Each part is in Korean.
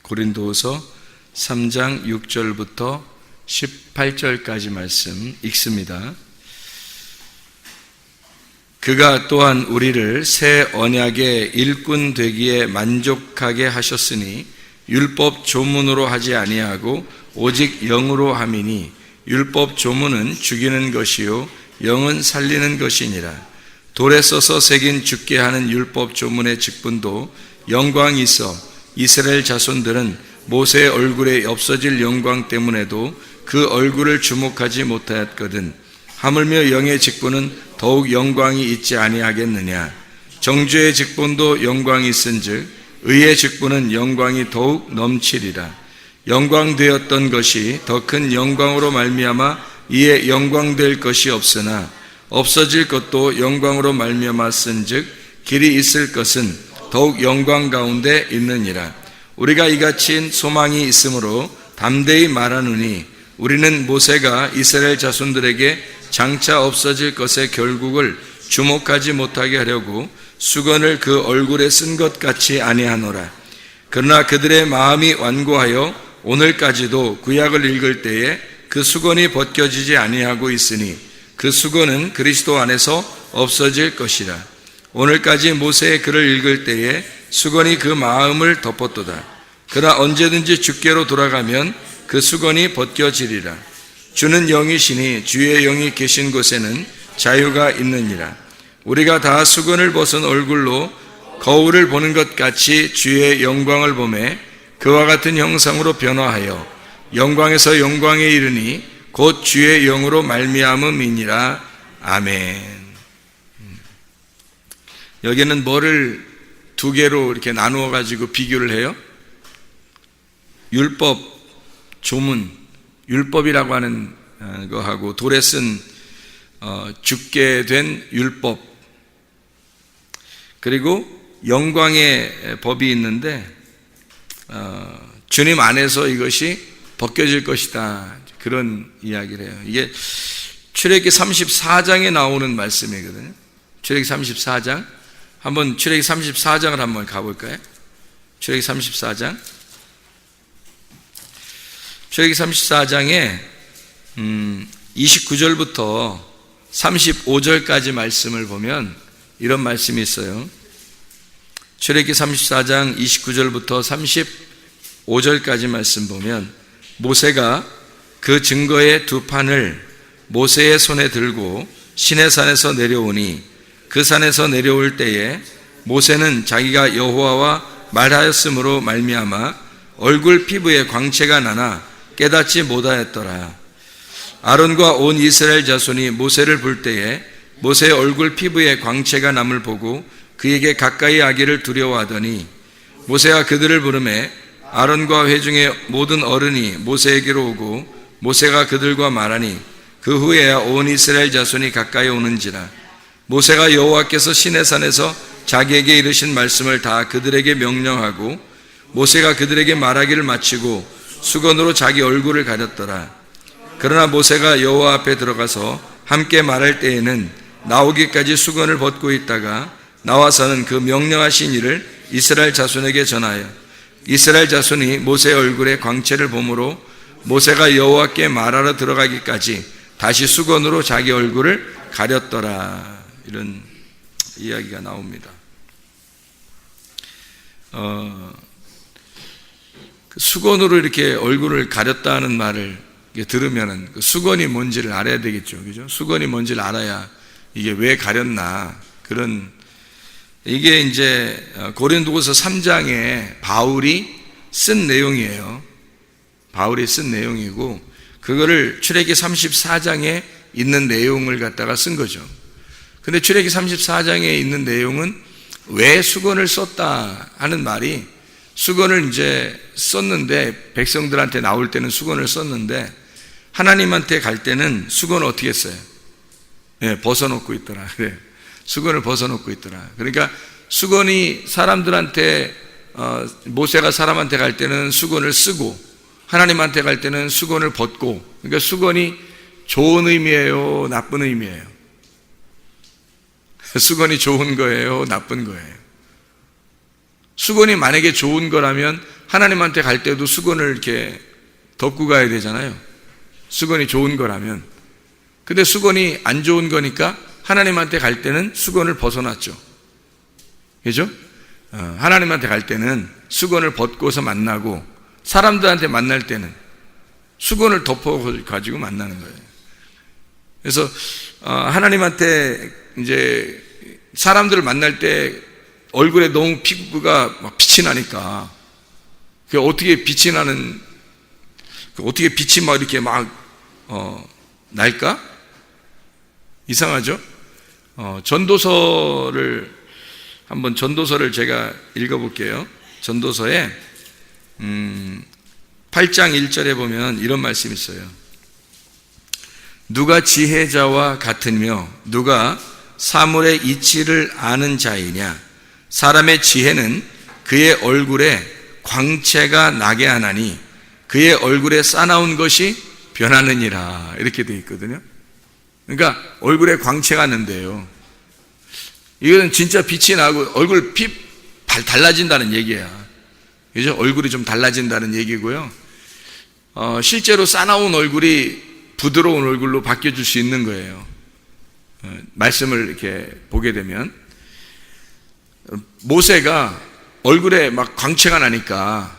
고린도후서 3장 6절부터 18절까지 말씀 읽습니다. 그가 또한 우리를 새 언약의 일꾼 되기에 만족하게 하셨으니 율법 조문으로 하지 아니하고 오직 영으로 함이니 율법 조문은 죽이는 것이요 영은 살리는 것이니라. 돌에 써서 새긴 죽게 하는 율법 조문의 직분도 영광이 있어 이스라엘 자손들은 모세의 얼굴에 없어질 영광 때문에도 그 얼굴을 주목하지 못하였거든. 하물며 영의 직분은 더욱 영광이 있지 아니하겠느냐. 정죄의 직분도 영광이 있은즉 의의 직분은 영광이 더욱 넘치리라. 영광되었던 것이 더 큰 영광으로 말미암아 이에 영광될 것이 없으나 없어질 것도 영광으로 말미암아 쓴즉 길이 있을 것은 더욱 영광 가운데 있느니라. 우리가 이같이 소망이 있으므로 담대히 말하노니 우리는 모세가 이스라엘 자손들에게 장차 없어질 것의 결국을 주목하지 못하게 하려고 수건을 그 얼굴에 쓴 것 같이 아니하노라. 그러나 그들의 마음이 완고하여 오늘까지도 구약을 읽을 때에 그 수건이 벗겨지지 아니하고 있으니 그 수건은 그리스도 안에서 없어질 것이라. 오늘까지 모세의 글을 읽을 때에 수건이 그 마음을 덮었도다. 그러나 언제든지 주께로 돌아가면 그 수건이 벗겨지리라. 주는 영이시니 주의 영이 계신 곳에는 자유가 있느니라. 우리가 다 수건을 벗은 얼굴로 거울을 보는 것 같이 주의 영광을 보매 그와 같은 형상으로 변화하여 영광에서 영광에 이르니 곧 주의 영으로 말미암음이니라. 아멘. 여기는 뭐를 두 개로 이렇게 나누어 가지고 비교를 해요? 율법, 조문, 율법이라고 하는 거하고 돌에 쓴 죽게 된 율법, 그리고 영광의 법이 있는데 주님 안에서 이것이 벗겨질 것이다, 그런 이야기를 해요. 이게 출애굽기 34장에 나오는 말씀이거든요. 출애굽기 34장, 한번 출애굽기 34장을 한번 가볼까요? 출애굽기 34장. 출애굽기 34장에 29절부터 35절까지 말씀을 보면 이런 말씀이 있어요. 출애굽기 34장 29절부터 35절까지 말씀 보면 모세가 그 증거의 두 판을 모세의 손에 들고 시내산에서 내려오니 그 산에서 내려올 때에 모세는 자기가 여호와와 말하였으므로 말미암아 얼굴 피부에 광채가 나나 깨닫지 못하였더라. 아론과 온 이스라엘 자손이 모세를 볼 때에 모세의 얼굴 피부에 광채가 남을 보고 그에게 가까이 하기를 두려워하더니 모세가 그들을 부르매 아론과 회중의 모든 어른이 모세에게로 오고 모세가 그들과 말하니 그 후에야 온 이스라엘 자손이 가까이 오는지라. 모세가 여호와께서 시내산에서 자기에게 이르신 말씀을 다 그들에게 명령하고 모세가 그들에게 말하기를 마치고 수건으로 자기 얼굴을 가렸더라. 그러나 모세가 여호와 앞에 들어가서 함께 말할 때에는 나오기까지 수건을 벗고 있다가 나와서는 그 명령하신 일을 이스라엘 자손에게 전하여 이스라엘 자손이 모세의 얼굴에 광채를 보므로 모세가 여호와께 말하러 들어가기까지 다시 수건으로 자기 얼굴을 가렸더라. 이런 이야기가 나옵니다. 수건으로 이렇게 얼굴을 가렸다는 말을 들으면은 그 수건이 뭔지를 알아야 되겠죠, 그죠? 수건이 뭔지를 알아야 이게 왜 가렸나, 그런, 이게 이제 고린도후서 3장에 바울이 쓴 내용이에요. 바울이 쓴 내용이고 그거를 출애굽기 34장에 있는 내용을 갖다가 쓴 거죠. 근데 출애굽기 34장에 있는 내용은 왜 수건을 썼다 하는 말이, 수건을 이제 썼는데 백성들한테 나올 때는 수건을 썼는데 하나님한테 갈 때는 수건을 어떻게 했어요? 네, 벗어놓고 있더라. 그래, 수건을 벗어놓고 있더라. 그러니까 수건이 사람들한테 모세가 사람한테 갈 때는 수건을 쓰고 하나님한테 갈 때는 수건을 벗고, 그러니까 수건이 좋은 의미예요, 나쁜 의미예요? 수건이 좋은 거예요, 나쁜 거예요? 수건이 만약에 좋은 거라면 하나님한테 갈 때도 수건을 이렇게 덮고 가야 되잖아요. 수건이 좋은 거라면. 근데 수건이 안 좋은 거니까 하나님한테 갈 때는 수건을 벗어놨죠. 그죠? 하나님한테 갈 때는 수건을 벗고서 만나고, 사람들한테 만날 때는 수건을 덮어가지고 만나는 거예요. 그래서 하나님한테 이제 사람들을 만날 때 얼굴에 너무 피부가 막 빛이 나니까, 어떻게 빛이 나는, 어떻게 빛이 막 이렇게 막 날까? 이상하죠? 전도서를 제가 읽어볼게요. 전도서에 8장 1절에 보면 이런 말씀이 있어요. 누가 지혜자와 같으며 누가 사물의 이치를 아는 자이냐? 사람의 지혜는 그의 얼굴에 광채가 나게 하나니 그의 얼굴에 싸나운 것이 변하느니라. 이렇게 되어 있거든요. 그러니까 얼굴에 광채가 나는데요, 이거는 진짜 빛이 나고 얼굴 달라진다는 얘기야. 그죠? 얼굴이 좀 달라진다는 얘기고요. 실제로 싸나운 얼굴이 부드러운 얼굴로 바뀌어줄 수 있는 거예요. 말씀을 이렇게 보게 되면, 모세가 얼굴에 막 광채가 나니까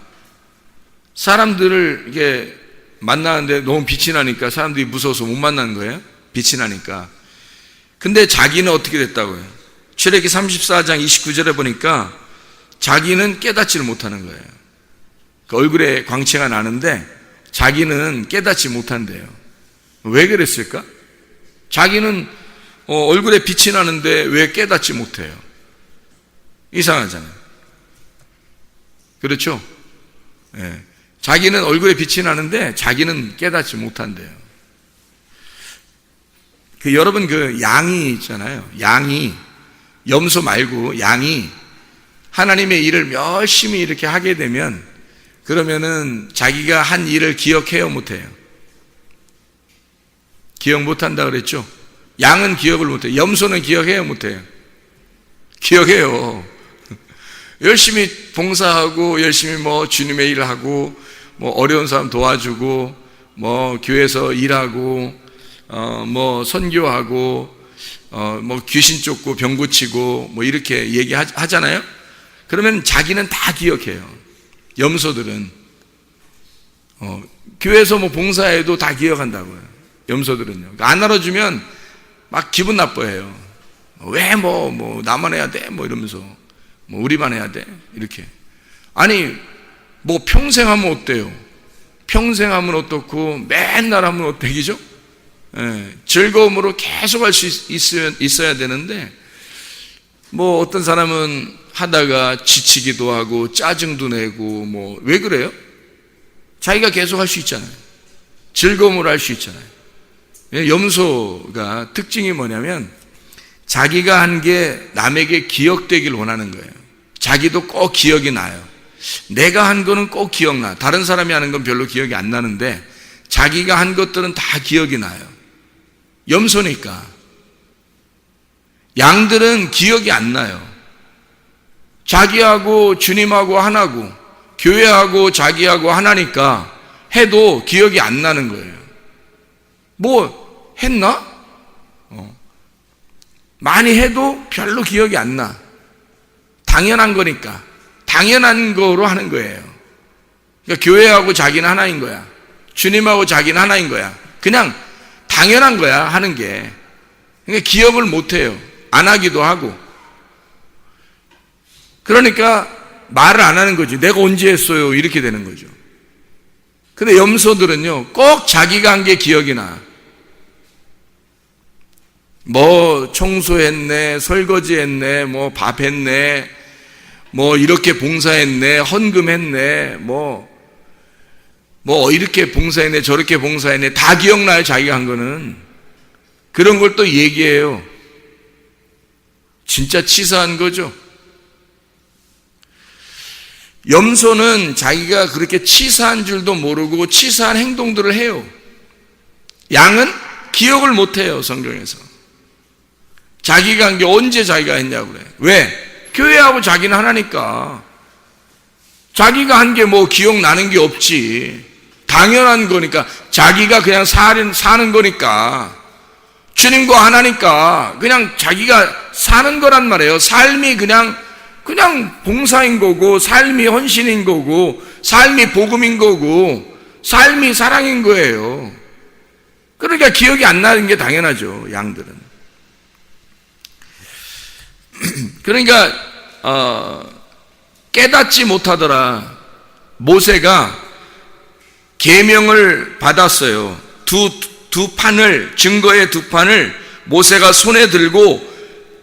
사람들을 이렇게 만나는데 너무 빛이 나니까 사람들이 무서워서 못 만나는 거예요. 빛이 나니까. 근데 자기는 어떻게 됐다고요? 출애기 34장 29절에 보니까 자기는 깨닫지를 못하는 거예요. 그 얼굴에 광채가 나는데 자기는 깨닫지 못한대요. 왜 그랬을까? 자기는 얼굴에 빛이 나는데 왜 깨닫지 못해요? 이상하잖아요. 그렇죠? 예. 자기는 얼굴에 빛이 나는데 자기는 깨닫지 못한대요. 여러분, 양이 있잖아요. 양이, 염소 말고 양이 하나님의 일을 열심히 이렇게 하게 되면, 그러면은 자기가 한 일을 기억해요, 못해요? 기억 못한다 그랬죠? 양은 기억을 못해요. 염소는 기억해요, 못해요? 기억해요. 열심히 봉사하고, 열심히 주님의 일을 하고, 어려운 사람 도와주고, 교회에서 일하고, 선교하고, 귀신 쫓고 병 고치고, 이렇게 얘기하잖아요? 그러면 자기는 다 기억해요. 염소들은. 교회에서 봉사해도 다 기억한다고요. 염소들은요. 안 알아주면 막 기분 나빠해요. 왜 나만 해야 돼? 이러면서. 우리만 해야 돼? 이렇게. 아니, 평생 하면 어때요? 평생 하면 어떻고, 맨날 하면 어때기죠? 예, 즐거움으로 계속 할 수 있어야 되는데, 어떤 사람은 하다가 지치기도 하고, 짜증도 내고, 왜 그래요? 자기가 계속 할 수 있잖아요. 즐거움으로 할 수 있잖아요. 염소가 특징이 뭐냐면, 자기가 한 게 남에게 기억되길 원하는 거예요. 자기도 꼭 기억이 나요. 내가 한 거는 꼭 기억나. 다른 사람이 하는 건 별로 기억이 안 나는데 자기가 한 것들은 다 기억이 나요. 염소니까. 양들은 기억이 안 나요. 자기하고 주님하고 하나고, 교회하고 자기하고 하나니까 해도 기억이 안 나는 거예요. 했나? 많이 해도 별로 기억이 안 나. 당연한 거니까. 당연한 거로 하는 거예요. 그러니까 교회하고 자기는 하나인 거야. 주님하고 자기는 하나인 거야. 그냥 당연한 거야, 하는 게. 그러니까 기억을 못 해요. 안 하기도 하고. 그러니까 말을 안 하는 거지. 내가 언제 했어요? 이렇게 되는 거죠. 근데 염소들은요, 꼭 자기가 한 게 기억이 나. 청소했네, 설거지했네, 밥 했네, 이렇게 봉사했네, 헌금했네, 이렇게 봉사했네, 저렇게 봉사했네, 다 기억나요, 자기가 한 거는. 그런 걸 또 얘기해요. 진짜 치사한 거죠. 염소는 자기가 그렇게 치사한 줄도 모르고 치사한 행동들을 해요. 양은 기억을 못 해요, 성경에서. 자기가 한 게 언제 자기가 했냐고 그래. 왜? 교회하고 자기는 하나니까. 자기가 한 게 뭐 기억나는 게 없지. 당연한 거니까. 자기가 그냥 사는 거니까. 주님과 하나니까 그냥 자기가 사는 거란 말이에요. 삶이 그냥 봉사인 거고, 삶이 헌신인 거고, 삶이 복음인 거고, 삶이 사랑인 거예요. 그러니까 기억이 안 나는 게 당연하죠, 양들은. 그러니까 깨닫지 못하더라. 모세가 계명을 받았어요. 두 판을, 증거의 두 판을 모세가 손에 들고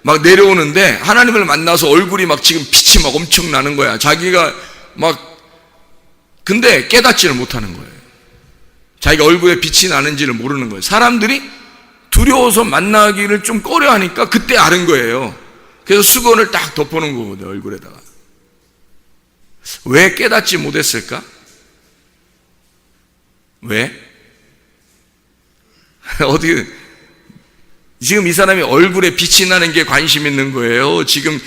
막 내려오는데 하나님을 만나서 얼굴이 막 지금 빛이 막 엄청 나는 거야. 자기가 근데 깨닫지를 못하는 거예요. 자기가 얼굴에 빛이 나는지를 모르는 거예요. 사람들이 두려워서 만나기를 좀 꺼려 하니까 그때 아는 거예요. 그래서 수건을 딱 덮어놓은 거거든요, 얼굴에다가. 왜 깨닫지 못했을까? 왜? 어떻게, 지금 이 사람이 얼굴에 빛이 나는 게 관심 있는 거예요? 지금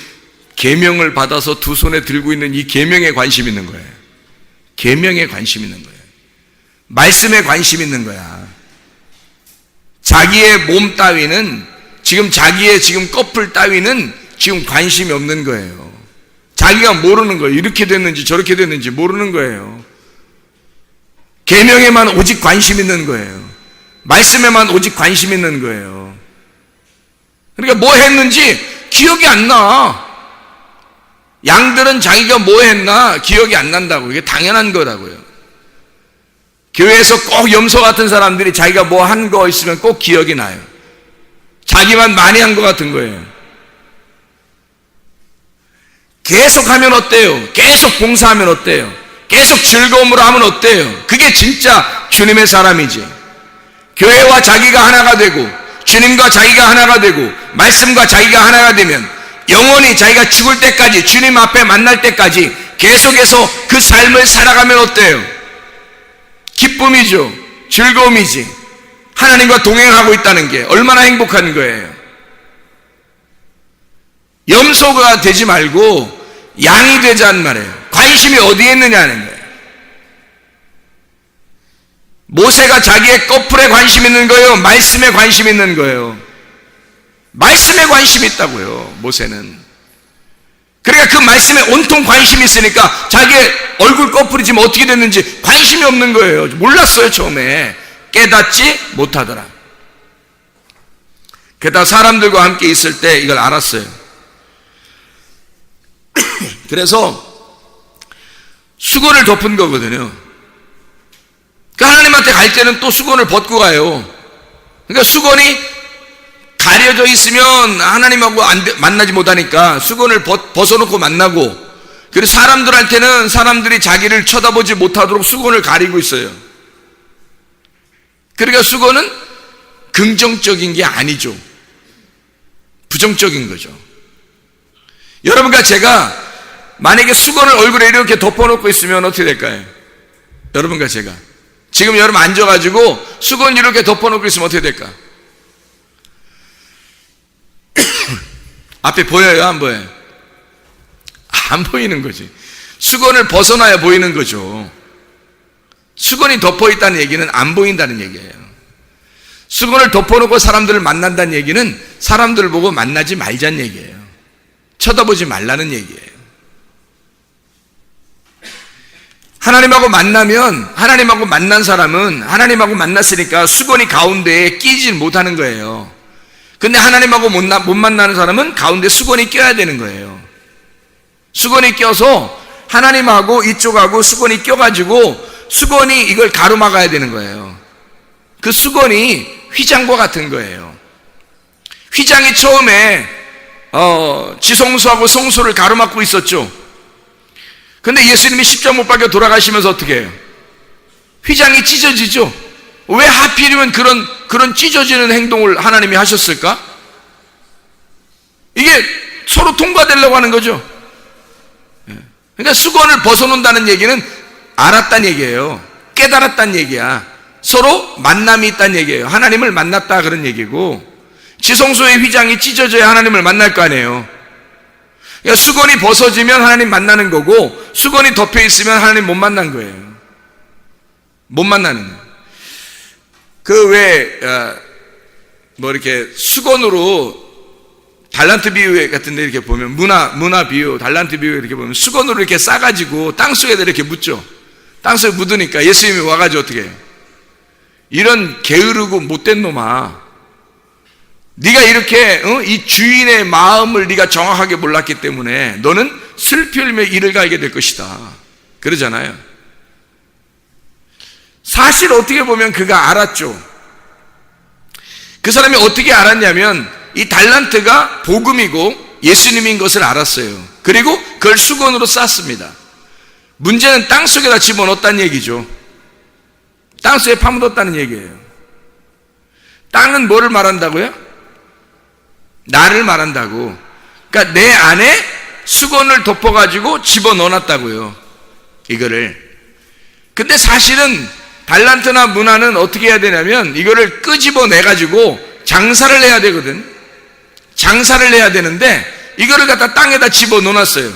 계명을 받아서 두 손에 들고 있는 이 계명에 관심 있는 거예요. 계명에 관심 있는 거예요. 말씀에 관심 있는 거야. 자기의 몸 따위는, 자기의 껍질 따위는 지금 관심이 없는 거예요. 자기가 모르는 거예요. 이렇게 됐는지 저렇게 됐는지 모르는 거예요. 계명에만 오직 관심 있는 거예요. 말씀에만 오직 관심 있는 거예요. 그러니까 뭐 했는지 기억이 안 나. 양들은 자기가 뭐 했나 기억이 안 난다고. 이게 당연한 거라고요. 교회에서 꼭 염소 같은 사람들이 자기가 뭐 한 거 있으면 꼭 기억이 나요. 자기만 많이 한 거 같은 거예요. 계속 하면 어때요? 계속 봉사하면 어때요? 계속 즐거움으로 하면 어때요? 그게 진짜 주님의 사람이지. 교회와 자기가 하나가 되고, 주님과 자기가 하나가 되고, 말씀과 자기가 하나가 되면 영원히 자기가 죽을 때까지, 주님 앞에 만날 때까지 계속해서 그 삶을 살아가면 어때요? 기쁨이죠. 즐거움이지. 하나님과 동행하고 있다는 게 얼마나 행복한 거예요. 염소가 되지 말고 양이 되자는 말이에요. 관심이 어디에 있느냐는 거예요. 모세가 자기의 꺼풀에 관심 있는 거예요? 말씀에 관심 있는 거예요? 말씀에 관심이 있다고요, 모세는. 그러니까 그 말씀에 온통 관심이 있으니까 자기의 얼굴 꺼풀이 지금 어떻게 됐는지 관심이 없는 거예요. 몰랐어요, 처음에. 깨닫지 못하더라. 게다가 사람들과 함께 있을 때 이걸 알았어요. 그래서 수건을 덮은 거거든요. 그러니까 하나님한테 갈 때는 또 수건을 벗고 가요. 그러니까 수건이 가려져 있으면 하나님하고 만나지 못하니까 수건을 벗어놓고 만나고, 그리고 사람들한테는 사람들이 자기를 쳐다보지 못하도록 수건을 가리고 있어요. 그러니까 수건은 긍정적인 게 아니죠. 부정적인 거죠. 여러분과 제가 만약에 수건을 얼굴에 이렇게 덮어놓고 있으면 어떻게 될까요? 여러분과 제가 지금 여러분 앉아가지고 수건 이렇게 덮어놓고 있으면 어떻게 될까? 앞에 보여요? 안 보여요? 안 보이는 거지. 수건을 벗어나야 보이는 거죠. 수건이 덮어있다는 얘기는 안 보인다는 얘기예요. 수건을 덮어놓고 사람들을 만난다는 얘기는 사람들을 보고 만나지 말자는 얘기예요. 쳐다보지 말라는 얘기예요. 하나님하고 만나면, 하나님하고 만난 사람은 하나님하고 만났으니까 수건이 가운데에 끼지 못하는 거예요. 근데 하나님하고 못 만나는 사람은 가운데 수건이 껴야 되는 거예요. 수건이 껴서 하나님하고 이쪽하고 수건이 껴가지고 수건이 이걸 가로막아야 되는 거예요. 그 수건이 휘장과 같은 거예요. 휘장이 처음에 지성소하고 성소를 가로막고 있었죠. 근데 예수님이 십자가 못 박혀 돌아가시면서 어떻게 해요? 휘장이 찢어지죠. 왜 하필이면 그런 찢어지는 행동을 하나님이 하셨을까? 이게 서로 통과되려고 하는 거죠. 그러니까 수건을 벗어놓는다는 얘기는 알았다는 얘기예요. 깨달았다는 얘기야. 서로 만남이 있다는 얘기예요. 하나님을 만났다 그런 얘기고, 지성소의 휘장이 찢어져야 하나님을 만날 거 아니에요. 그러니까 수건이 벗어지면 하나님 만나는 거고, 수건이 덮여 있으면 하나님 못 만난 거예요. 못 만나는 거예요. 이렇게 수건으로 달란트 비유 같은 데 이렇게 보면, 문화 비유, 달란트 비유 이렇게 보면 수건으로 이렇게 싸가지고 땅속에다 이렇게 묻죠. 땅속에 묻으니까 예수님이 와가지고 어떻게 해요? 이런 게으르고 못된 놈아, 네가 이렇게 이 주인의 마음을 네가 정확하게 몰랐기 때문에 너는 슬피 흘리며 이를 갈게 될 것이다, 그러잖아요. 사실 어떻게 보면 그가 알았죠. 그 사람이 어떻게 알았냐면 이 달란트가 복음이고 예수님인 것을 알았어요. 그리고 그걸 수건으로 쌌습니다. 문제는 땅속에다 집어넣었다는 얘기죠. 땅속에 파묻었다는 얘기예요. 땅은 뭐를 말한다고요? 나를 말한다고. 그러니까 내 안에 수건을 덮어가지고 집어넣어놨다고요, 이거를. 근데 사실은 달란트나 문화는 어떻게 해야 되냐면 이거를 끄집어내가지고 장사를 해야 되거든. 장사를 해야 되는데 이거를 갖다 땅에다 집어넣어놨어요.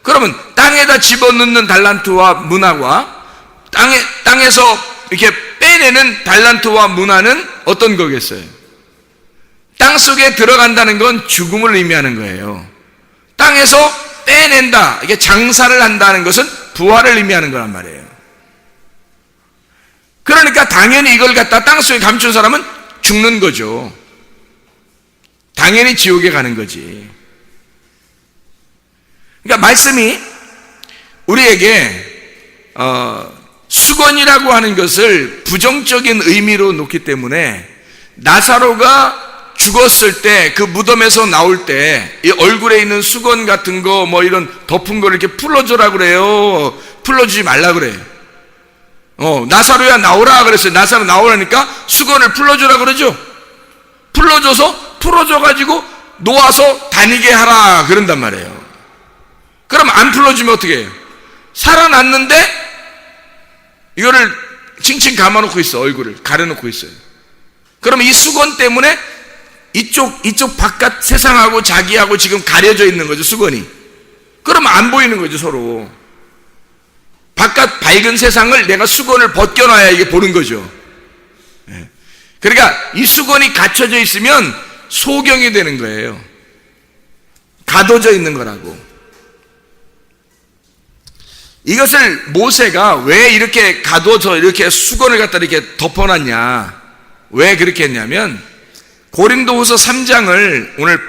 그러면 땅에다 집어넣는 달란트와 문화와 땅에서 이렇게 빼내는 달란트와 문화는 어떤 거겠어요? 땅 속에 들어간다는 건 죽음을 의미하는 거예요. 땅에서 빼낸다, 이게 장사를 한다는 것은 부활을 의미하는 거란 말이에요. 그러니까 당연히 이걸 갖다 땅 속에 감춘 사람은 죽는 거죠. 당연히 지옥에 가는 거지. 그러니까 말씀이 우리에게 수건이라고 하는 것을 부정적인 의미로 놓기 때문에, 나사로가 죽었을 때 그 무덤에서 나올 때 이 얼굴에 있는 수건 같은 거 뭐 이런 덮은 거를 이렇게 풀어줘라 그래요. 풀어주지 말라 그래요. 나사로야 나오라 그랬어요. 나사로 나오라니까 수건을 풀어줘라 그러죠. 풀어줘가지고 놓아서 다니게 하라 그런단 말이에요. 그럼 안 풀어주면 어떻게 해요? 살아났는데 이거를 칭칭 감아놓고 있어. 얼굴을 가려놓고 있어요. 그러면 이 수건 때문에 이쪽 바깥 세상하고 자기하고 지금 가려져 있는 거죠, 수건이. 그러면 안 보이는 거죠, 서로. 바깥 밝은 세상을 내가 수건을 벗겨놔야 이게 보는 거죠. 그러니까 이 수건이 갇혀져 있으면 소경이 되는 거예요. 가둬져 있는 거라고. 이것을 모세가 왜 이렇게 가둬서 이렇게 수건을 갖다 이렇게 덮어놨냐, 왜 그렇게 했냐면, 고린도후서 3장을 오늘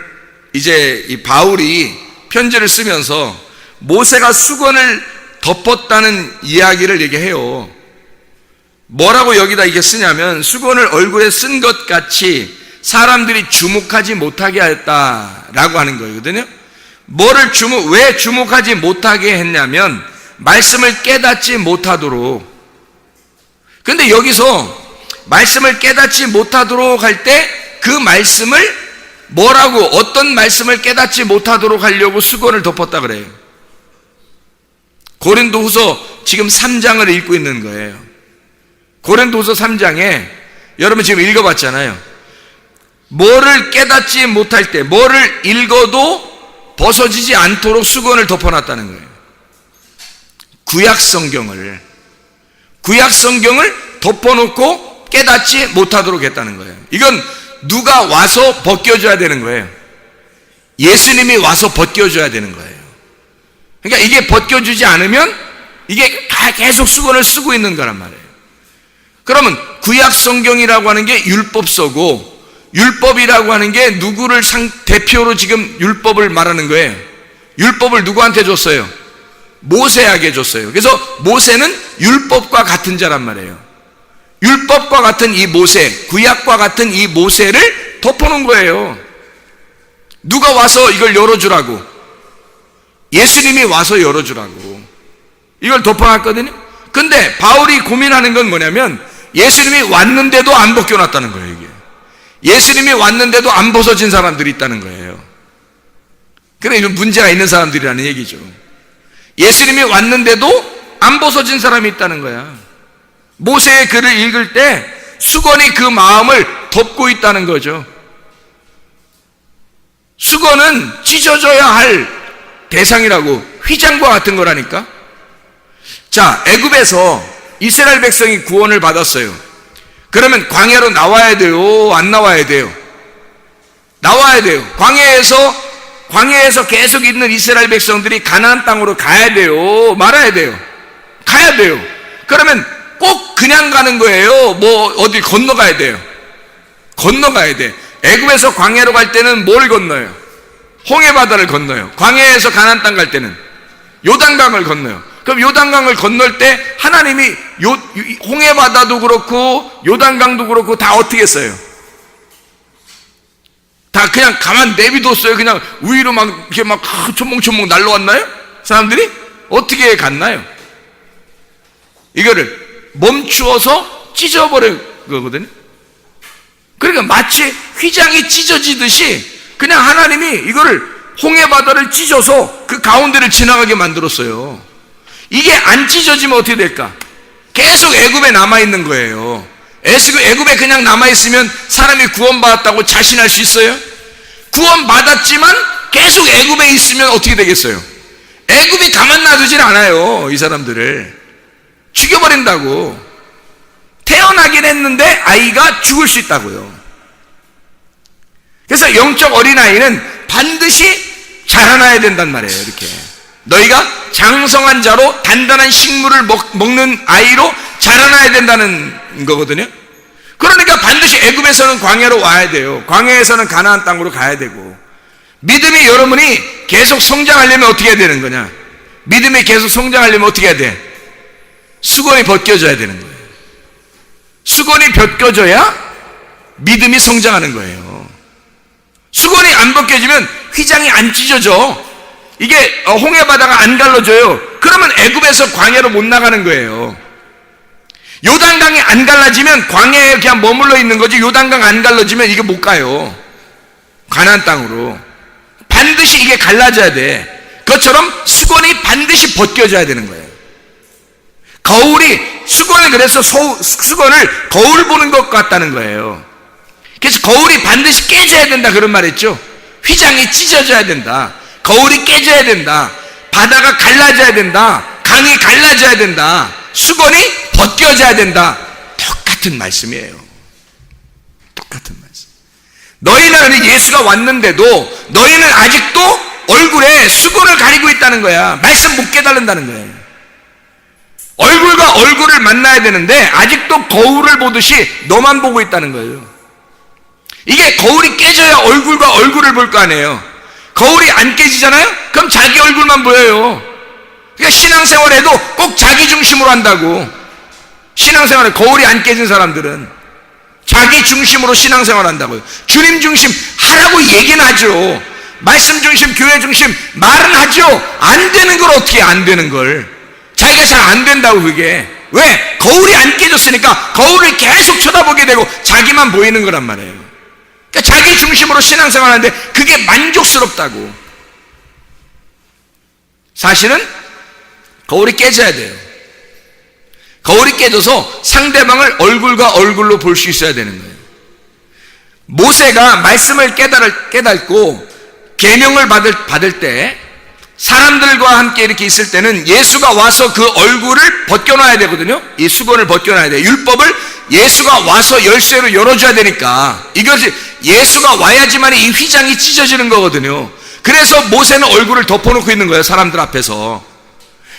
이제 이 바울이 편지를 쓰면서 모세가 수건을 덮었다는 이야기를 얘기해요. 뭐라고 여기다 이게 쓰냐면, 수건을 얼굴에 쓴 것 같이 사람들이 주목하지 못하게 하였다라고 하는 거거든요. 왜 주목하지 못하게 했냐면, 말씀을 깨닫지 못하도록. 근데 여기서 말씀을 깨닫지 못하도록 할 때 그 말씀을 뭐라고, 어떤 말씀을 깨닫지 못하도록 하려고 수건을 덮었다 그래요. 고린도후서 지금 3장을 읽고 있는 거예요. 고린도후서 3장에 여러분 지금 읽어봤잖아요. 뭐를 깨닫지 못할 때, 뭐를 읽어도 벗어지지 않도록 수건을 덮어놨다는 거예요. 구약 성경을 덮어놓고 깨닫지 못하도록 했다는 거예요. 이건 누가 와서 벗겨줘야 되는 거예요. 예수님이 와서 벗겨줘야 되는 거예요. 그러니까 이게 벗겨주지 않으면 이게 계속 수건을 쓰고 있는 거란 말이에요. 그러면 구약 성경이라고 하는 게 율법서고, 율법이라고 하는 게 누구를 대표로 지금 율법을 말하는 거예요. 율법을 누구한테 줬어요? 모세에게 줬어요. 그래서 모세는 율법과 같은 자란 말이에요. 율법과 같은 이 모세, 구약과 같은 이 모세를 덮어놓은 거예요. 누가 와서 이걸 열어주라고? 예수님이 와서 열어주라고 이걸 덮어놨거든요. 근데 바울이 고민하는 건 뭐냐면, 예수님이 왔는데도 안 벗겨놨다는 거예요. 이게 예수님이 왔는데도 안 벗어진 사람들이 있다는 거예요. 그래, 이건 문제가 있는 사람들이라는 얘기죠. 예수님이 왔는데도 안 벗어진 사람이 있다는 거야. 모세의 글을 읽을 때 수건이 그 마음을 덮고 있다는 거죠. 수건은 찢어져야 할 대상이라고. 휘장과 같은 거라니까. 자, 애굽에서 이스라엘 백성이 구원을 받았어요. 그러면 광야로 나와야 돼요? 안 나와야 돼요? 나와야 돼요. 광야에서 계속 있는 이스라엘 백성들이 가나안 땅으로 가야 돼요? 말아야 돼요? 가야 돼요. 그러면 꼭 그냥 가는 거예요? 뭐 어디 건너가야 돼요? 건너가야 돼. 애굽에서 광야로 갈 때는 뭘 건너요? 홍해바다를 건너요. 광야에서 가나안 땅 갈 때는 요단강을 건너요. 그럼 요단강을 건널 때 하나님이 홍해바다도 그렇고 요단강도 그렇고 다 어떻게 했어요? 다 그냥 가만 내비뒀어요? 그냥 위로 막 이렇게 막 촌몽촌몽 날라왔나요? 사람들이? 어떻게 갔나요? 이거를 멈추어서 찢어버린 거거든요. 그러니까 마치 휘장이 찢어지듯이 그냥 하나님이 이거를 홍해바다를 찢어서 그 가운데를 지나가게 만들었어요. 이게 안 찢어지면 어떻게 될까? 계속 애굽에 남아있는 거예요. 애굽에 그냥 남아있으면 사람이 구원받았다고 자신할 수 있어요? 구원받았지만 계속 애굽에 있으면 어떻게 되겠어요? 애굽이 가만 놔두질 않아요. 이 사람들을 죽여버린다고. 태어나긴 했는데 아이가 죽을 수 있다고요. 그래서 영적 어린아이는 반드시 자라나야 된단 말이에요. 이렇게 너희가 장성한 자로 단단한 식물을 먹는 아이로 자라나야 된다는 거거든요. 그러니까 반드시 애굽에서는 광야로 와야 돼요. 광야에서는 가나안 땅으로 가야 되고, 믿음이 여러분이 계속 성장하려면 어떻게 해야 되는 거냐? 믿음이 계속 성장하려면 어떻게 해야 돼? 수건이 벗겨져야 되는 거예요. 수건이 벗겨져야 믿음이 성장하는 거예요. 수건이 안 벗겨지면 휘장이 안 찢어져. 이게 홍해바다가 안 갈라져요. 그러면 애굽에서 광야로 못 나가는 거예요. 요단강이 안 갈라지면 광야에 그냥 머물러 있는 거지, 요단강 안 갈라지면 이게 못 가요. 가나안 땅으로. 반드시 이게 갈라져야 돼. 그것처럼 수건이 반드시 벗겨져야 되는 거예요. 수건을 그래서 수건을 거울 보는 것 같다는 거예요. 그래서 거울이 반드시 깨져야 된다 그런 말 했죠. 휘장이 찢어져야 된다. 거울이 깨져야 된다. 바다가 갈라져야 된다. 강이 갈라져야 된다. 수건이 벗겨져야 된다. 똑같은 말씀이에요. 똑같은 말씀. 너희는 예수가 왔는데도 너희는 아직도 얼굴에 수건을 가리고 있다는 거야. 말씀 못 깨달은다는 거예요. 얼굴과 얼굴을 만나야 되는데 아직도 거울을 보듯이 너만 보고 있다는 거예요. 이게 거울이 깨져야 얼굴과 얼굴을 볼 거 아니에요. 거울이 안 깨지잖아요? 그럼 자기 얼굴만 보여요. 그러니까 신앙생활에도 꼭 자기 중심으로 한다고. 신앙생활에 거울이 안 깨진 사람들은 자기 중심으로 신앙생활 한다고요. 주님 중심 하라고 얘기는 하죠. 말씀 중심, 교회 중심 말은 하죠. 안 되는 걸 어떻게 안 되는 걸. 자기가 잘 안 된다고. 그게 왜? 거울이 안 깨졌으니까 거울을 계속 쳐다보게 되고 자기만 보이는 거란 말이에요. 그러니까 자기 중심으로 신앙생활 하는데 그게 만족스럽다고. 사실은 거울이 깨져야 돼요. 거울이 깨져서 상대방을 얼굴과 얼굴로 볼 수 있어야 되는 거예요. 모세가 말씀을 깨닫고 계명을 받을 때 사람들과 함께 이렇게 있을 때는 예수가 와서 그 얼굴을 벗겨놔야 되거든요. 이 수건을 벗겨놔야 돼요. 율법을 예수가 와서 열쇠로 열어줘야 되니까. 이것이 예수가 와야지만 이 휘장이 찢어지는 거거든요. 그래서 모세는 얼굴을 덮어놓고 있는 거예요. 사람들 앞에서.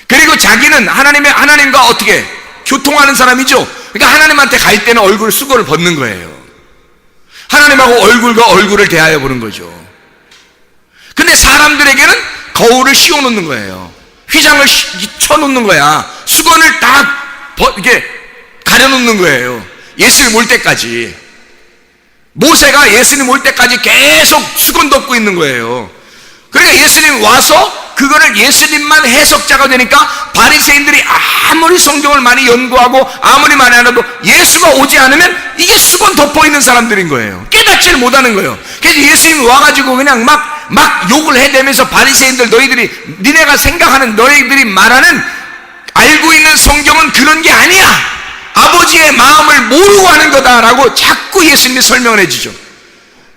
그리고 자기는 하나님과 어떻게 교통하는 사람이죠. 그러니까 하나님한테 갈 때는 얼굴 수건을 벗는 거예요. 하나님하고 얼굴과 얼굴을 대하여 보는 거죠. 근데 사람들에게는 거울을 씌워놓는 거예요. 휘장을 쳐놓는 거야. 수건을 딱 이렇게 가려놓는 거예요. 예수님 올 때까지. 모세가 예수님 올 때까지 계속 수건 덮고 있는 거예요. 그러니까 예수님 와서 그거를 예수님만 해석자가 되니까 바리새인들이 아무리 성경을 많이 연구하고 아무리 많이 하나도 예수가 오지 않으면 이게 수건 덮어 있는 사람들인 거예요. 깨닫지를 못하는 거예요. 그래서 예수님이 와가지고 그냥 막 욕을 해대면서 바리새인들, 니네가 생각하는, 너희들이 말하는 알고 있는 성경은 그런 게 아니야. 아버지의 마음을 모르고 하는 거다라고 자꾸 예수님이 설명을 해주죠.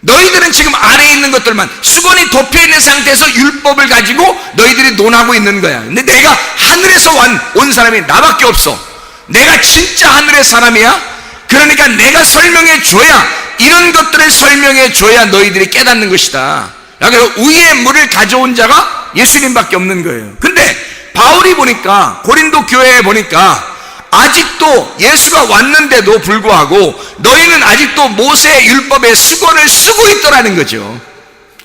너희들은 지금 아래에 있는 것들만, 수건이 덮여있는 상태에서 율법을 가지고 너희들이 논하고 있는 거야. 근데 내가 하늘에서 온 사람이 나밖에 없어. 내가 진짜 하늘의 사람이야. 그러니까 내가 설명해 줘야, 이런 것들을 설명해 줘야 너희들이 깨닫는 것이다. 그래서 위의 물을 가져온 자가 예수님밖에 없는 거예요. 근데 바울이 보니까, 고린도 교회에 보니까 아직도 예수가 왔는데도 불구하고 너희는 아직도 모세의 율법의 수건을 쓰고 있더라는 거죠.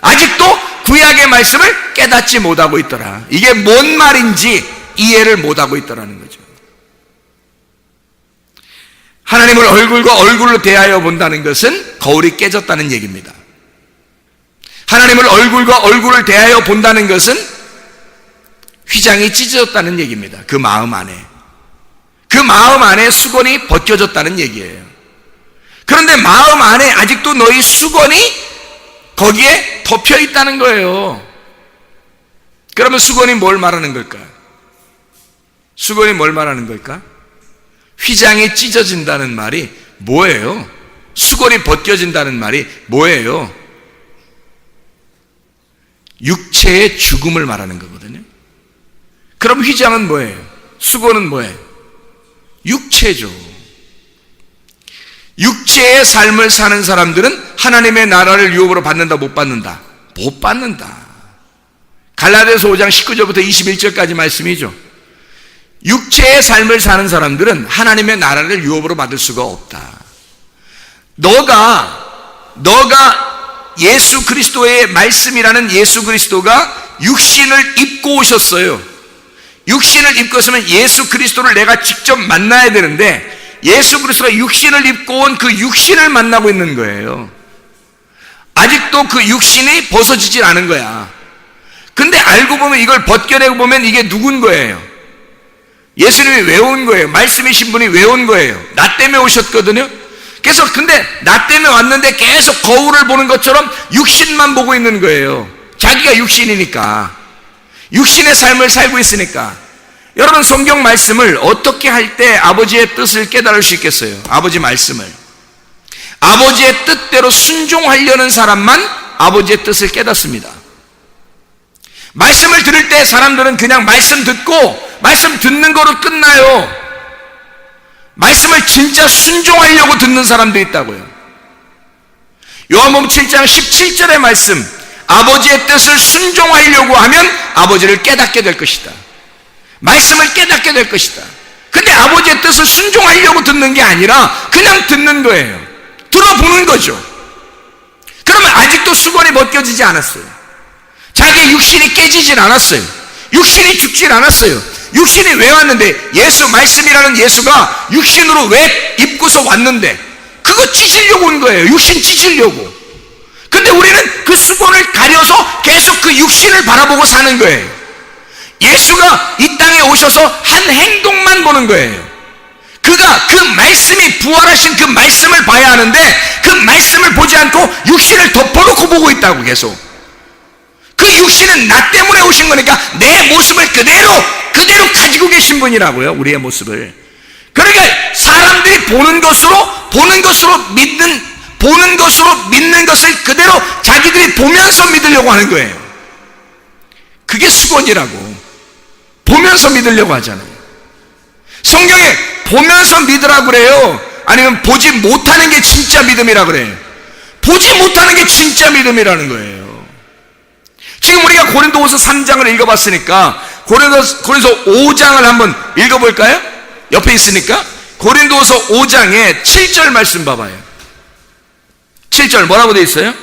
아직도 구약의 말씀을 깨닫지 못하고 있더라. 이게 뭔 말인지 이해를 못하고 있더라는 거죠. 하나님을 얼굴과 얼굴로 대하여 본다는 것은 거울이 깨졌다는 얘기입니다. 하나님을 얼굴과 얼굴을 대하여 본다는 것은 휘장이 찢어졌다는 얘기입니다. 그 마음 안에. 그 마음 안에 수건이 벗겨졌다는 얘기예요. 그런데 마음 안에 아직도 너희 수건이 거기에 덮여 있다는 거예요. 그러면 수건이 뭘 말하는 걸까? 수건이 뭘 말하는 걸까? 휘장이 찢어진다는 말이 뭐예요? 수건이 벗겨진다는 말이 뭐예요? 육체의 죽음을 말하는 거거든요. 그럼 휘장은 뭐예요? 수건은 뭐예요? 육체죠. 육체의 삶을 사는 사람들은 하나님의 나라를 유업으로 받는다, 못 받는다? 못 받는다. 갈라디아서 5장 19절부터 21절까지 말씀이죠. 육체의 삶을 사는 사람들은 하나님의 나라를 유업으로 받을 수가 없다. 너가 예수 그리스도의 말씀이라는 예수 그리스도가 육신을 입고 오셨어요. 육신을 입고 있으면 예수 그리스도를 내가 직접 만나야 되는데, 예수 그리스도가 육신을 입고 온 그 육신을 만나고 있는 거예요. 아직도 그 육신이 벗어지질 않은 거야. 근데 알고 보면, 이걸 벗겨내고 보면 이게 누군 거예요? 예수님이 왜 온 거예요? 말씀이신 분이 왜 온 거예요? 나 때문에 오셨거든요. 그래서 근데 나 때문에 왔는데 계속 거울을 보는 것처럼 육신만 보고 있는 거예요. 자기가 육신이니까, 육신의 삶을 살고 있으니까. 여러분, 성경 말씀을 어떻게 할 때 아버지의 뜻을 깨달을 수 있겠어요? 아버지 말씀을, 아버지의 뜻대로 순종하려는 사람만 아버지의 뜻을 깨닫습니다. 말씀을 들을 때 사람들은 그냥 말씀 듣고 말씀 듣는 거로 끝나요. 말씀을 진짜 순종하려고 듣는 사람도 있다고요. 요한복음 7장 17절의 말씀, 아버지의 뜻을 순종하려고 하면 아버지를 깨닫게 될 것이다. 말씀을 깨닫게 될 것이다. 근데 아버지의 뜻을 순종하려고 듣는 게 아니라 그냥 듣는 거예요. 들어보는 거죠. 그러면 아직도 수건이 벗겨지지 않았어요. 자기의 육신이 깨지질 않았어요. 육신이 죽질 않았어요. 육신이 왜 왔는데, 예수 말씀이라는 예수가 육신으로 왜 입고서 왔는데, 그거 찢으려고 온 거예요. 육신 찢으려고. 근데 우리는 그 수건을 가려서 계속 그 육신을 바라보고 사는 거예요. 예수가 이 땅에 오셔서 한 행동만 보는 거예요. 그가 그 말씀이 부활하신 그 말씀을 봐야 하는데, 그 말씀을 보지 않고 육신을 덮어놓고 보고 있다고. 계속 그 육신은 나 때문에 오신 거니까 내 모습을 그대로 가지고 계신 분이라고요. 우리의 모습을. 그러니까 사람들이 보는 것으로 믿는 것을 그대로 자기들이 보면서 믿으려고 하는 거예요. 그게 수건이라고. 보면서 믿으려고 하잖아요. 성경에 보면서 믿으라고 그래요? 아니면 보지 못하는 게 진짜 믿음이라고 그래요? 보지 못하는 게 진짜 믿음이라는 거예요. 지금 우리가 고린도후서 3장을 읽어봤으니까 고린도서 5장을 한번 읽어볼까요? 옆에 있으니까. 고린도서 5장에 7절 말씀 봐봐요. 7절 뭐라고 되어 있어요?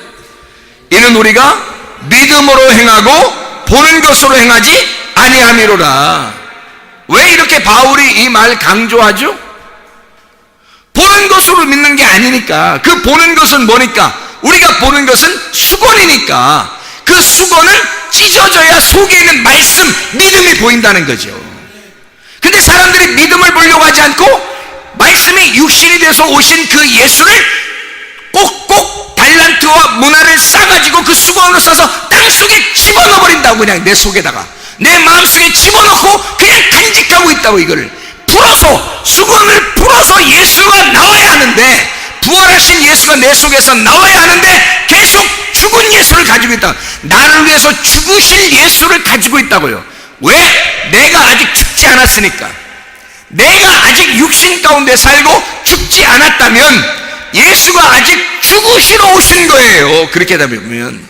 이는 우리가 믿음으로 행하고 보는 것으로 행하지 아니함이로라. 왜 이렇게 바울이 이 말 강조하죠? 보는 것으로 믿는 게 아니니까. 그 보는 것은 뭐니까? 우리가 보는 것은 수건이니까 그 수건을 찢어져야 속에 있는 말씀, 믿음이 보인다는 거죠. 근데 사람들이 믿음을 보려고 하지 않고 말씀이 육신이 돼서 오신 그 예수를 꼭꼭 달란트와 문화를 싸가지고 그 수건으로 싸서 땅속에 집어넣어버린다고. 그냥 내 속에다가, 내 마음속에 집어넣고 그냥 간직하고 있다고. 이거를 풀어서, 수건을 풀어서 예수가 나와야 하는데, 부활하신 예수가 내 속에서 나와야 하는데 계속 죽은 예수를 가지고 있다. 나를 위해서 죽으실 예수를 가지고 있다고요. 왜? 내가 아직 죽지 않았으니까. 내가 아직 육신 가운데 살고 죽지 않았다면 예수가 아직 죽으시러 오신 거예요. 그렇게 하다 보면.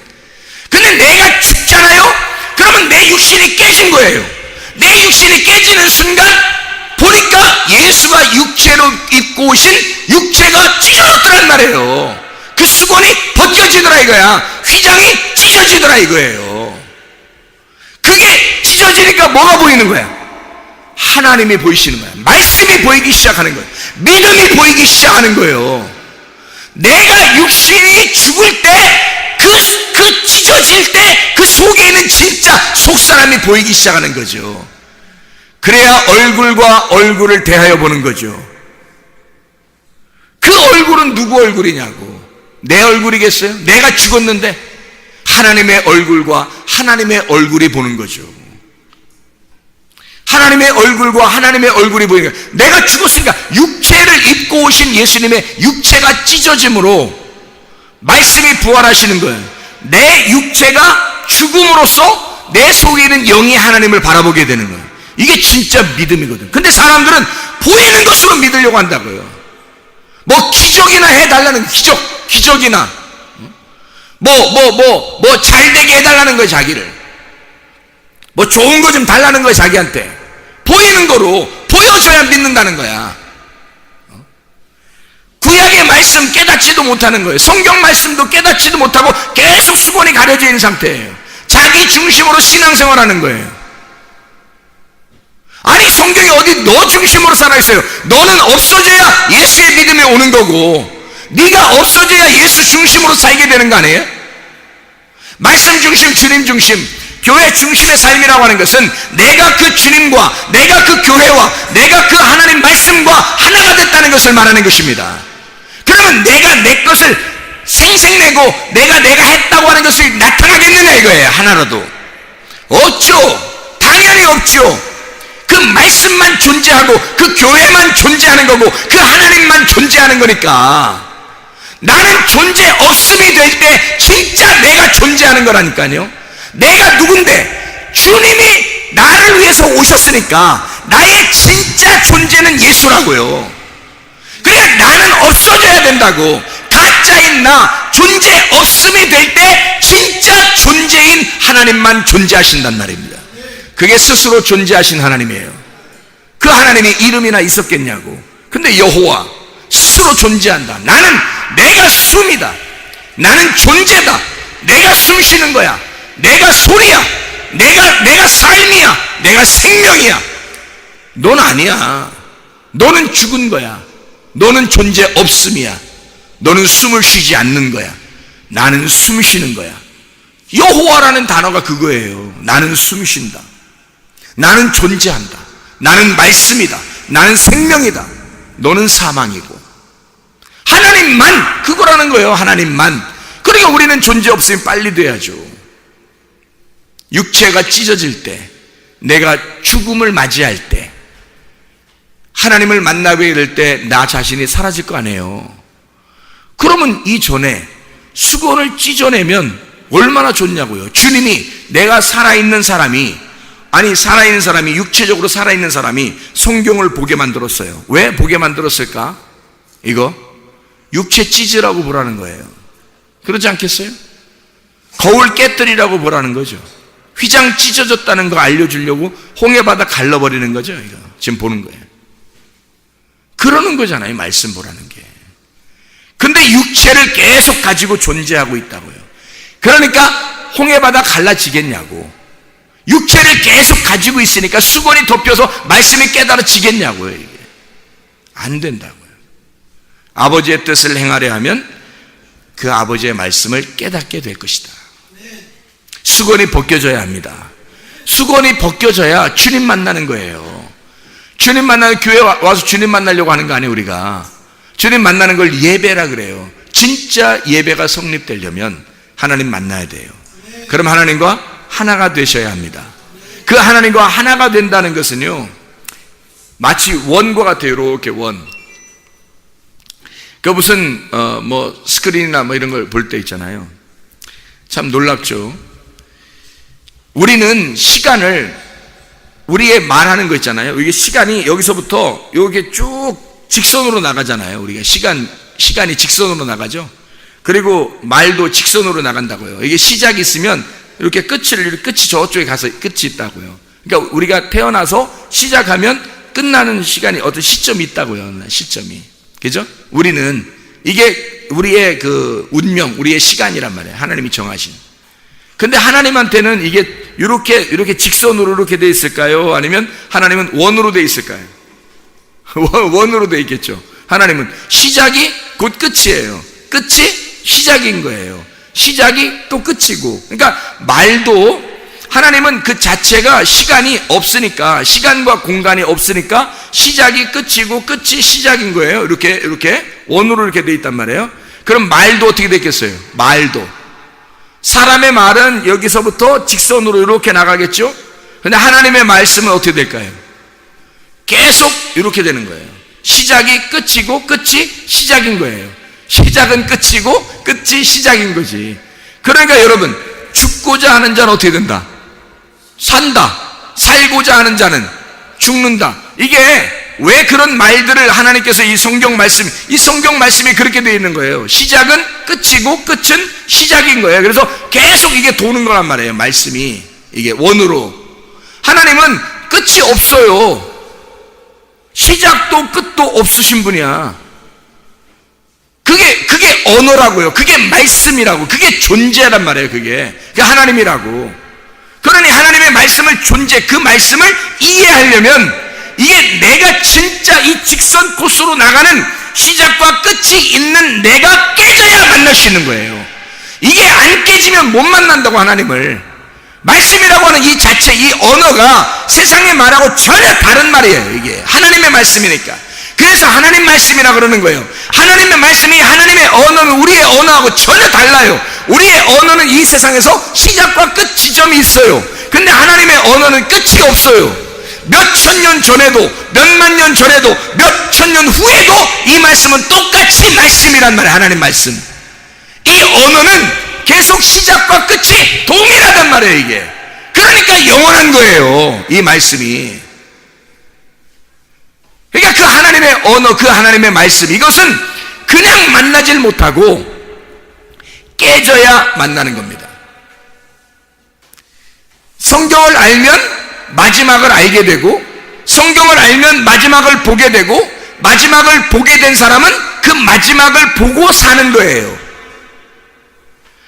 근데 내가 죽잖아요? 그러면 내 육신이 깨진 거예요. 내 육신이 깨지는 순간 보니까 예수가 육체로 입고 오신 육체가 찢어졌더란 말이에요. 그 수건이 벗겨지더라 이거야. 휘장이 찢어지더라 이거예요. 그게 찢어지니까 뭐가 보이는 거야? 하나님이 보이시는 거야. 말씀이 보이기 시작하는 거예요. 믿음이 보이기 시작하는 거예요. 내가 육신이 죽을 때 그 찢어질 때 그 속에 있는 진짜 속사람이 보이기 시작하는 거죠. 그래야 얼굴과 얼굴을 대하여 보는 거죠. 그 얼굴은 누구 얼굴이냐고. 내 얼굴이겠어요? 내가 죽었는데 하나님의 얼굴과 하나님의 얼굴이 보는 거죠. 하나님의 얼굴과 하나님의 얼굴이 보이는 거예요. 내가 죽었으니까 육체를 입고 오신 예수님의 육체가 찢어짐으로 말씀이 부활하시는 거예요. 내 육체가 죽음으로써 내 속에 있는 영이 하나님을 바라보게 되는 거예요. 이게 진짜 믿음이거든. 근데 사람들은 보이는 것으로 믿으려고 한다고요. 뭐 기적이나 해달라는 기적이나 뭐 잘되게 해달라는 거예요. 자기를 뭐 좋은 거 좀 달라는 거예요. 자기한테 보이는 거로 보여줘야 믿는다는 거야. 구약의 말씀 깨닫지도 못하는 거예요. 성경 말씀도 깨닫지도 못하고 계속 수건이 가려져 있는 상태예요. 자기 중심으로 신앙생활하는 거예요. 아니 성경이 어디 너 중심으로 살아있어요. 너는 없어져야 예수의 믿음이 오는 거고 네가 없어져야 예수 중심으로 살게 되는 거 아니에요? 말씀 중심, 주님 중심, 교회 중심의 삶이라고 하는 것은 내가 그 주님과 내가 그 교회와 내가 그 하나님 말씀과 하나가 됐다는 것을 말하는 것입니다. 그러면 내가 내 것을 생색내고 내가 했다고 하는 것이 나타나겠느냐 이거예요. 하나라도 없죠. 당연히 없죠. 그 말씀만 존재하고 그 교회만 존재하는 거고 그 하나님만 존재하는 거니까 나는 존재 없음이 될 때 진짜 내가 존재하는 거라니까요. 내가 누군데 주님이 나를 위해서 오셨으니까 나의 진짜 존재는 예수라고요. 그래 나는 없어져야 된다고. 가짜인 나 존재 없음이 될 때 진짜 존재인 하나님만 존재하신단 말입니다. 그게 스스로 존재하신 하나님이에요. 그 하나님이 이름이나 있었겠냐고. 근데 여호와 스스로 존재한다. 나는 내가 숨이다. 나는 존재다. 내가 숨 쉬는 거야. 내가 소리야. 내가 삶이야. 내가 생명이야. 넌 아니야. 너는 죽은 거야. 너는 존재 없음이야. 너는 숨을 쉬지 않는 거야. 나는 숨 쉬는 거야. 여호와라는 단어가 그거예요. 나는 숨 쉰다. 나는 존재한다. 나는 말씀이다. 나는 생명이다. 너는 사망이고. 하나님만 그거라는 거예요. 하나님만. 그러니까 우리는 존재 없으면 빨리 돼야죠. 육체가 찢어질 때, 내가 죽음을 맞이할 때, 하나님을 만나게 될 때 나 자신이 사라질 거 아니에요. 그러면 이전에 수건을 찢어내면 얼마나 좋냐고요. 주님이 내가 살아있는 사람이 육체적으로 살아있는 사람이 성경을 보게 만들었어요. 왜 보게 만들었을까? 이거 육체 찢으라고 보라는 거예요. 그러지 않겠어요? 거울 깨뜨리라고 보라는 거죠. 휘장 찢어졌다는 거 알려주려고 홍해바다 갈라버리는 거죠. 이거 지금 보는 거예요. 그러는 거잖아요. 말씀 보라는 게. 근데 육체를 계속 가지고 존재하고 있다고요. 그러니까 홍해바다 갈라지겠냐고. 육체를 계속 가지고 있으니까 수건이 덮여서 말씀이 깨달아지겠냐고요. 이게 안 된다고요. 아버지의 뜻을 행하려 하면 그 아버지의 말씀을 깨닫게 될 것이다. 수건이 벗겨져야 합니다. 수건이 벗겨져야 주님 만나는 거예요. 주님 만나는 교회 와서 주님 만나려고 하는 거 아니에요. 우리가 주님 만나는 걸 예배라 그래요. 진짜 예배가 성립되려면 하나님 만나야 돼요. 그럼 하나님과 하나가 되셔야 합니다. 그 하나님과 하나가 된다는 것은요, 마치 원과 같아요. 이렇게 원. 그 무슨 뭐 스크린이나 뭐 이런 걸 볼 때 있잖아요. 참 놀랍죠. 우리는 시간을, 우리의 말하는 거 있잖아요. 이게 시간이 여기서부터 이렇게 쭉 직선으로 나가잖아요. 우리가 시간이 직선으로 나가죠. 그리고 말도 직선으로 나간다고요. 이게 시작이 있으면 이렇게 끝이 저쪽에 가서 끝이 있다고요. 그러니까 우리가 태어나서 시작하면 끝나는 시간이 어떤 시점이 있다고요. 시점이. 그죠? 우리는 이게 우리의 그 운명, 우리의 시간이란 말이에요. 하나님이 정하신. 근데 하나님한테는 이게 이렇게 직선으로 이렇게 돼 있을까요? 아니면 하나님은 원으로 돼 있을까요? 원으로 돼 있겠죠. 하나님은 시작이 곧 끝이에요. 끝이 시작인 거예요. 시작이 또 끝이고. 그러니까 말도 하나님은 그 자체가 시간이 없으니까, 시간과 공간이 없으니까 시작이 끝이고 끝이 시작인 거예요. 이렇게 원으로 이렇게 돼 있단 말이에요. 그럼 말도 어떻게 됐겠어요? 말도 사람의 말은 여기서부터 직선으로 이렇게 나가겠죠. 근데 하나님의 말씀은 어떻게 될까요? 계속 이렇게 되는 거예요. 시작이 끝이고 끝이 시작인 거예요. 시작은 끝이고 끝이 시작인 거지. 그러니까 여러분, 죽고자 하는 자는 어떻게 된다? 산다. 살고자 하는 자는 죽는다. 이게 왜 그런 말들을 하나님께서 이 성경 말씀이 그렇게 되어 있는 거예요. 시작은 끝이고 끝은 시작인 거예요. 그래서 계속 이게 도는 거란 말이에요. 말씀이 이게 원으로. 하나님은 끝이 없어요. 시작도 끝도 없으신 분이야. 그게 언어라고요. 그게 말씀이라고. 그게 존재란 말이에요. 그게 하나님이라고. 그러니 하나님의 말씀을 그 말씀을 이해하려면 이게 내가 진짜 이 직선 코스로 나가는 시작과 끝이 있는 내가 깨져야 만날 수 있는 거예요. 이게 안 깨지면 못 만난다고. 하나님을. 말씀이라고 하는 이 자체, 이 언어가 세상의 말하고 전혀 다른 말이에요. 이게 하나님의 말씀이니까. 그래서 하나님 말씀이라고 그러는 거예요. 하나님의 말씀이, 하나님의 언어는 우리의 언어하고 전혀 달라요. 우리의 언어는 이 세상에서 시작과 끝 지점이 있어요. 근데 하나님의 언어는 끝이 없어요. 몇 천 년 전에도, 몇만 년 전에도, 몇 천 년 후에도 이 말씀은 똑같이 말씀이란 말이에요. 하나님 말씀. 이 언어는 계속 시작과 끝이 동일하단 말이에요. 이게. 그러니까 영원한 거예요. 이 말씀이. 그러니까 그 하나님의 언어, 그 하나님의 말씀, 이것은 그냥 만나질 못하고 깨져야 만나는 겁니다. 성경을 알면 마지막을 알게 되고, 성경을 알면 마지막을 보게 되고, 마지막을 보게 된 사람은 그 마지막을 보고 사는 거예요.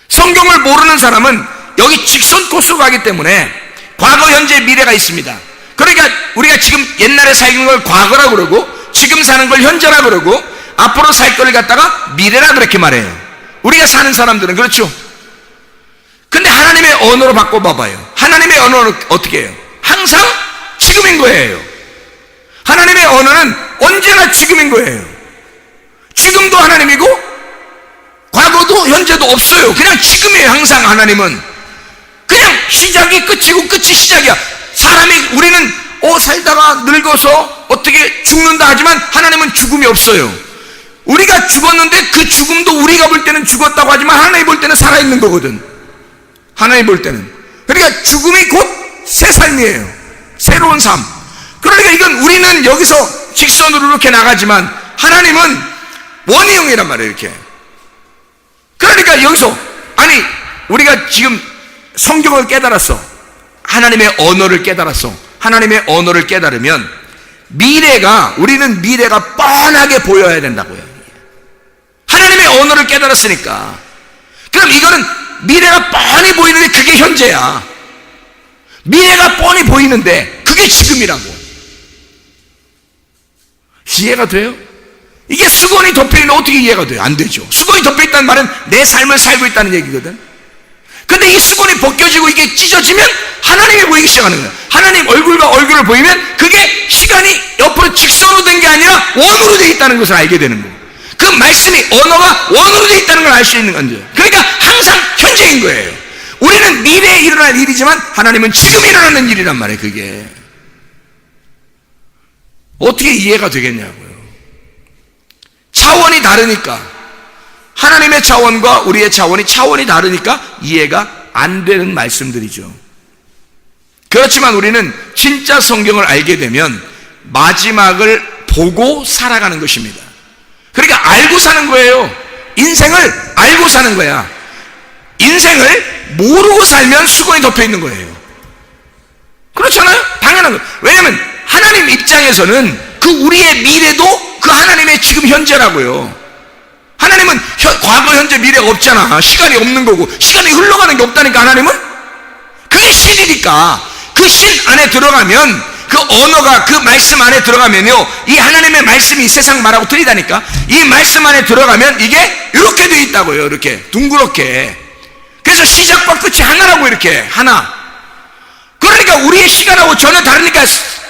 성경을 모르는 사람은 여기 직선 코스로 가기 때문에 과거, 현재, 미래가 있습니다. 그러니까 우리가 지금 옛날에 사는 걸 과거라 그러고, 지금 사는 걸 현재라 그러고, 앞으로 살 걸 갖다가 미래라 그렇게 말해요. 우리가 사는 사람들은. 그렇죠? 근데 하나님의 언어로 바꿔봐봐요. 하나님의 언어는 어떻게 해요? 항상 지금인 거예요. 하나님의 언어는 언제나 지금인 거예요. 지금도 하나님이고 과거도 현재도 없어요. 그냥 지금이에요. 항상 하나님은 그냥 시작이 끝이고 끝이 시작이야. 우리는 살다가 늙어서 어떻게 죽는다 하지만 하나님은 죽음이 없어요. 우리가 죽었는데 그 죽음도 우리가 볼 때는 죽었다고 하지만 하나님 볼 때는 살아있는 거거든. 하나님 볼 때는. 그러니까 죽음이 곧 새 삶이에요. 새로운 삶. 그러니까 이건 우리는 여기서 직선으로 이렇게 나가지만 하나님은 원형이란 말이에요. 이렇게. 그러니까 여기서 우리가 지금 성경을 깨달았어. 하나님의 언어를 깨달았어. 하나님의 언어를 깨달으면 우리는 미래가 뻔하게 보여야 된다고요. 하나님의 언어를 깨달았으니까. 그럼 이거는 미래가 뻔히 보이는데 그게 현재야. 미래가 뻔히 보이는데 그게 지금이라고. 이해가 돼요? 이게 수건이 덮여있는데 어떻게 이해가 돼요? 안 되죠. 수건이 덮여있다는 말은 내 삶을 살고 있다는 얘기거든. 근데 이 수건이 벗겨지고 이게 찢어지면 하나님이 보이기 시작하는 거예요. 하나님 얼굴과 얼굴을 보이면 그게 시간이 옆으로 직선으로 된 게 아니라 원으로 되어 있다는 것을 알게 되는 거예요. 그 말씀이, 언어가 원으로 되어 있다는 걸 알 수 있는 거죠. 그러니까 항상 현재인 거예요. 우리는 미래에 일어날 일이지만 하나님은 지금 일어나는 일이란 말이에요. 그게 어떻게 이해가 되겠냐고요. 차원이 다르니까, 하나님의 차원과 우리의 차원이 다르니까 이해가 안 되는 말씀들이죠. 그렇지만 우리는 진짜 성경을 알게 되면 마지막을 보고 살아가는 것입니다. 그러니까 알고 사는 거예요. 인생을 알고 사는 거야. 인생을 모르고 살면 수건이 덮여 있는 거예요. 그렇잖아요? 당연한 거예요. 왜냐하면 하나님 입장에서는 그 우리의 미래도 그 하나님의 지금 현재라고요. 하나님은 과거, 현재, 미래가 없잖아. 시간이 없는 거고, 시간이 흘러가는 게 없다니까. 하나님은 그게 신이니까 그 신 안에 들어가면, 그 언어가 그 말씀 안에 들어가면요, 이 하나님의 말씀이 세상 말하고 틀리다니까. 이 말씀 안에 들어가면 이게 이렇게 돼 있다고요. 이렇게 둥그렇게. 그래서 시작과 끝이 하나라고. 이렇게 하나. 그러니까 우리의 시간하고 전혀 다르니까,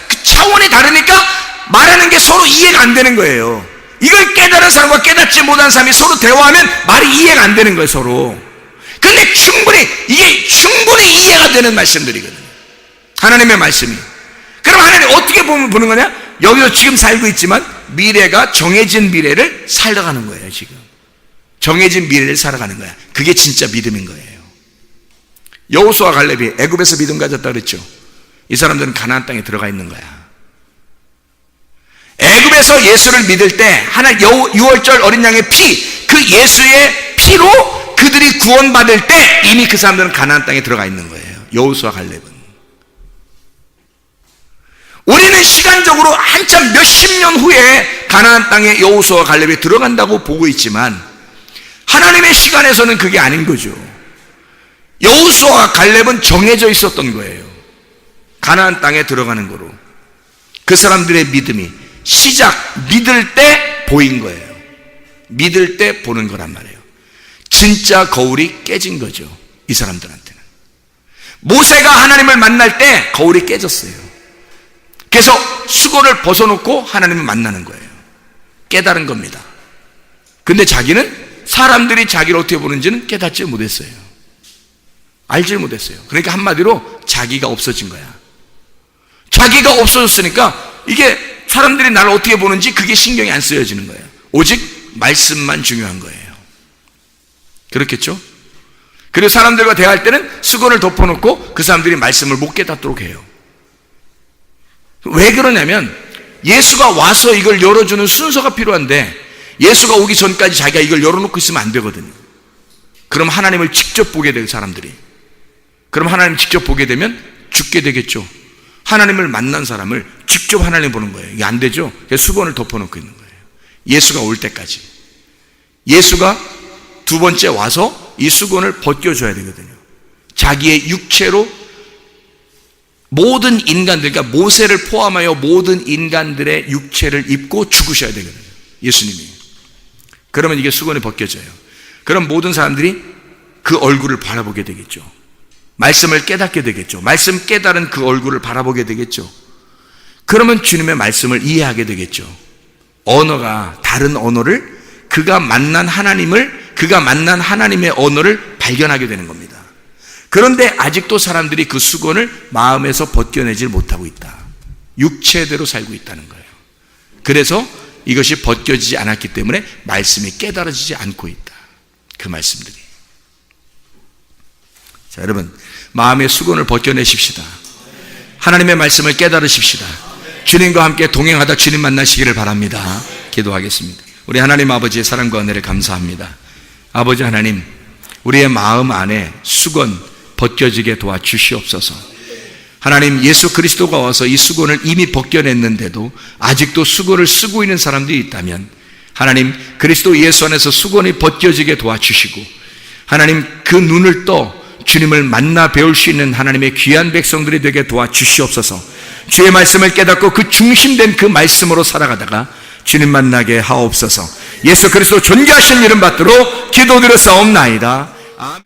그 차원이 다르니까 말하는 게 서로 이해가 안 되는 거예요. 이걸 깨달은 사람과 깨닫지 못한 사람이 서로 대화하면 말이 이해가 안 되는 거예요, 서로. 근데 이게 충분히 이해가 되는 말씀들이거든요, 하나님의 말씀이. 그럼 하나님 어떻게 보는 거냐? 여기서 지금 살고 있지만 미래가 정해진 미래를 살아가는 거예요. 지금 정해진 미래를 살아가는 거야. 그게 진짜 믿음인 거예요. 여호수아 갈렙이 애굽에서 믿음 가졌다 그랬죠. 이 사람들은 가나안 땅에 들어가 있는 거야. 애굽에서 예수를 믿을 때 유월절 어린 양의 피, 그 예수의 피로 그들이 구원받을 때 이미 그 사람들은 가나안 땅에 들어가 있는 거예요. 여호수아 갈렙은. 우리는 시간적으로 한참 몇십 년 후에 가나안 땅에 여호수아 갈렙이 들어간다고 보고 있지만 하나님의 시간에서는 그게 아닌 거죠. 여호수아 갈렙은 정해져 있었던 거예요. 가나안 땅에 들어가는 거로. 그 사람들의 믿음이 믿을 때 보인 거예요. 믿을 때 보는 거란 말이에요. 진짜 거울이 깨진 거죠, 이 사람들한테는. 모세가 하나님을 만날 때 거울이 깨졌어요. 그래서 수건을 벗어놓고 하나님을 만나는 거예요. 깨달은 겁니다. 근데 자기는, 사람들이 자기를 어떻게 보는지는 깨닫지 못했어요. 알지 못했어요. 그러니까 한마디로 자기가 없어진 거야. 자기가 없어졌으니까 이게 사람들이 나를 어떻게 보는지 그게 신경이 안 쓰여지는 거예요. 오직 말씀만 중요한 거예요. 그렇겠죠? 그리고 사람들과 대화할 때는 수건을 덮어놓고 그 사람들이 말씀을 못 깨닫도록 해요. 왜 그러냐면 예수가 와서 이걸 열어주는 순서가 필요한데 예수가 오기 전까지 자기가 이걸 열어놓고 있으면 안 되거든요. 그럼 하나님을 직접 보게 돼요, 사람들이. 그럼 하나님 직접 보게 되면 죽게 되겠죠. 하나님을 만난 사람을 직접 하나님 보는 거예요. 이게 안 되죠. 그래서 수건을 덮어놓고 있는 거예요. 예수가 올 때까지. 예수가 두 번째 와서 이 수건을 벗겨줘야 되거든요. 자기의 육체로 모든 인간들, 그러니까 모세를 포함하여 모든 인간들의 육체를 입고 죽으셔야 되거든요, 예수님이. 그러면 이게 수건이 벗겨져요. 그럼 모든 사람들이 그 얼굴을 바라보게 되겠죠. 말씀을 깨닫게 되겠죠. 말씀 깨달은 그 얼굴을 바라보게 되겠죠. 그러면 주님의 말씀을 이해하게 되겠죠. 언어가 다른 언어를, 그가 만난 하나님의 언어를 발견하게 되는 겁니다. 그런데 아직도 사람들이 그 수건을 마음에서 벗겨내질 못하고 있다. 육체대로 살고 있다는 거예요. 그래서 이것이 벗겨지지 않았기 때문에 말씀이 깨달아지지 않고 있다. 그 말씀들이. 자, 여러분, 마음의 수건을 벗겨내십시다. 하나님의 말씀을 깨달으십시다. 주님과 함께 동행하다 주님 만나시기를 바랍니다. 기도하겠습니다. 우리 하나님 아버지의 사랑과 은혜를 감사합니다. 아버지 하나님, 우리의 마음 안에 수건 벗겨지게 도와주시옵소서. 하나님, 예수 그리스도가 와서 이 수건을 이미 벗겨냈는데도 아직도 수건을 쓰고 있는 사람들이 있다면 하나님, 그리스도 예수 안에서 수건이 벗겨지게 도와주시고 하나님, 그 눈을 떠 주님을 만나 배울 수 있는 하나님의 귀한 백성들이 되게 도와주시옵소서. 주의 말씀을 깨닫고 그 중심된 그 말씀으로 살아가다가 주님 만나게 하옵소서. 예수 그리스도 존귀하신 이름 받들어 기도드렸사옵나이다. 아멘.